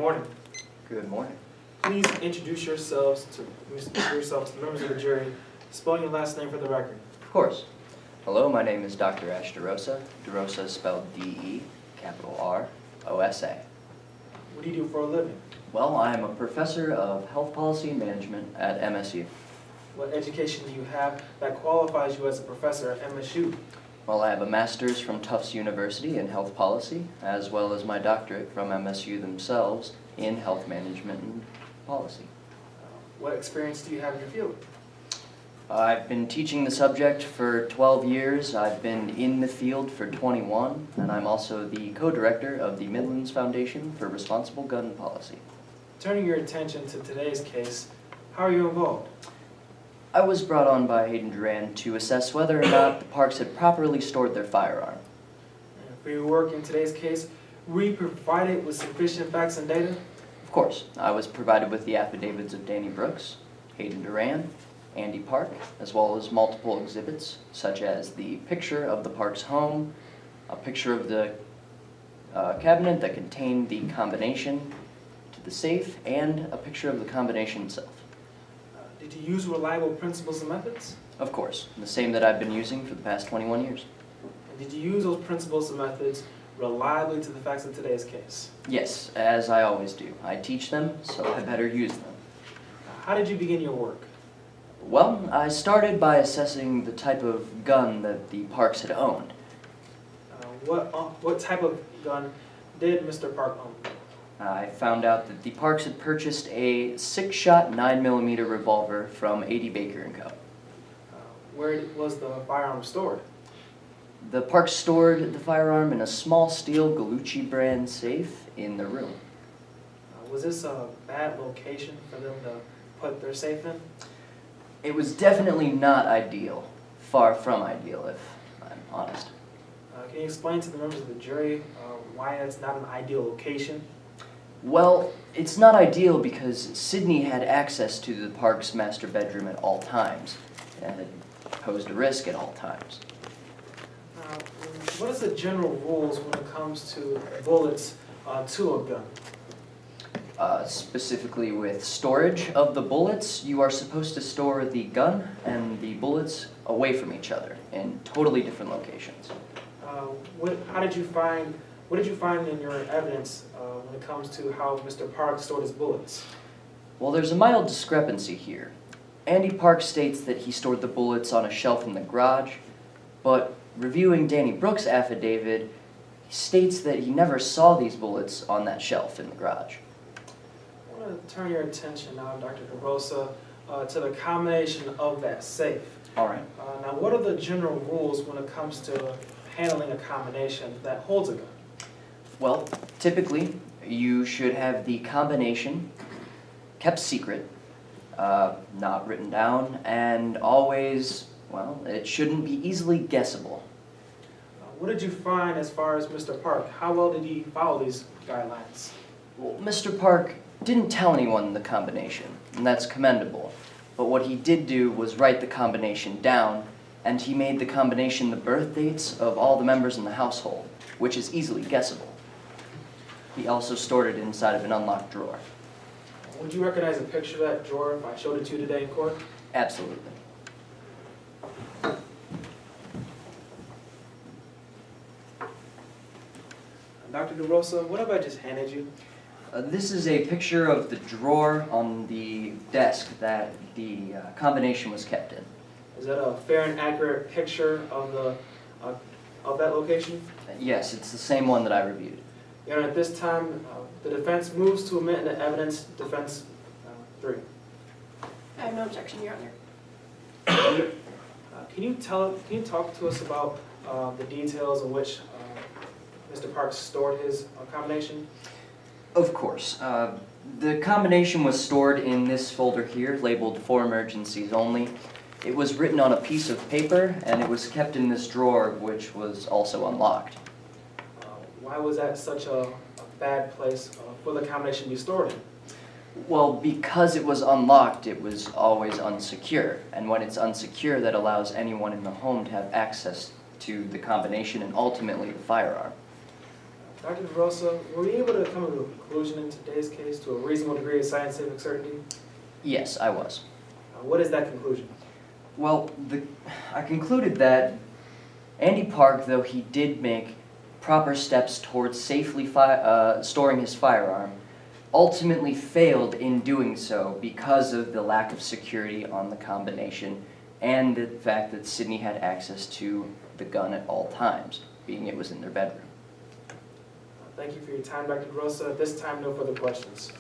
morning. Good morning. Please introduce yourselves to the members of the jury, spelling your last name for the record. Of course. Hello, my name is Dr. Ash DeRosa. DeRosa is spelled D-E, capital R-O-S-A. What do you do for a living? Well, I am a professor of health policy and management at MSU. What education do you have that qualifies you as a professor at MSU? Well, I have a master's from Tufts University in health policy, as well as my doctorate from MSU themselves in health management and policy. What experience do you have in your field? I've been teaching the subject for 12 years. I've been in the field for 21, and I'm also the co-director of the Midlands Foundation for Responsible Gun Policy. Turning your attention to today's case, how are you involved? I was brought on by Hayden Duran to assess whether or not the parks had properly stored their firearm. And for your work in today's case, were you provided with sufficient facts and data? Of course, I was provided with the affidavits of Danny Brooks, Hayden Duran, Andy Park, as well as multiple exhibits, such as the picture of the park's home, a picture of the cabinet that contained the combination to the safe, and a picture of the combination itself. Did you use reliable principles and methods? Of course, the same that I've been using for the past 21 years. And did you use those principles and methods reliably to the facts of today's case? Yes, as I always do. I teach them, so I better use them. How did you begin your work? Well, I started by assessing the type of gun that the parks had owned. What type of gun did Mr. Park own? I found out that the parks had purchased a 6-shot 9mm revolver from A.D. Baker & Co. Where was the firearm stored? The parks stored the firearm in a small steel Gallucci brand safe in the room. Was this a bad location for them to put their safe in? It was definitely not ideal. Far from ideal, if I'm honest. Can you explain to the members of the jury why it's not an ideal location? Well, it's not ideal because Sydney had access to the park's master bedroom at all times, and it posed a risk at all times. What is the general rules when it comes to bullets to a gun? Specifically with storage of the bullets, you are supposed to store the gun and the bullets away from each other in totally different locations. What did you find in your evidence when it comes to how Mr. Park stored his bullets? Well, there's a mild discrepancy here. Andy Park states that he stored the bullets on a shelf in the garage, but reviewing Danny Brooks' affidavit, he states that he never saw these bullets on that shelf in the garage. I want to turn your attention now, Dr. DeRosa, to the combination of that safe. All right. Now, what are the general rules when it comes to handling a combination that holds a gun? Well, typically, you should have the combination kept secret, not written down, and always, well, it shouldn't be easily guessable. What did you find as far as Mr. Park? How well did he follow these guidelines? Well, Mr. Park didn't tell anyone the combination, and that's commendable. But what he did do was write the combination down, and he made the combination the birth dates of all the members in the household, which is easily guessable. He also stored it inside of an unlocked drawer. Would you recognize a picture of that drawer if I showed it to you today in court? Absolutely. Dr. DeRosa, what have I just handed you? This is a picture of the drawer on the desk that the combination was kept in. Is that a fair and accurate picture of that location? Yes, it's the same one that I reviewed. Your Honor, at this time, the defense moves to admit into evidence defense 3. I have no objection, Your Honor. Can you talk to us about the details in which Mr. Parks stored his combination? Of course. The combination was stored in this folder here, labeled "For Emergencies Only." It was written on a piece of paper, and it was kept in this drawer, which was also unlocked. Why was that such a bad place for the combination to be stored in? Well, because it was unlocked, it was always unsecure. And when it's unsecure, that allows anyone in the home to have access to the combination and ultimately the firearm. Dr. DeRosa, were you able to come to a conclusion in today's case to a reasonable degree of scientific certainty? Yes, I was. What is that conclusion? Well, I concluded that Andy Park, though he did make proper steps towards safely storing his firearm, ultimately failed in doing so because of the lack of security on the combination and the fact that Sydney had access to the gun at all times, being it was in their bedroom. Thank you for your time, Dr. DeRosa. At this time, no further questions.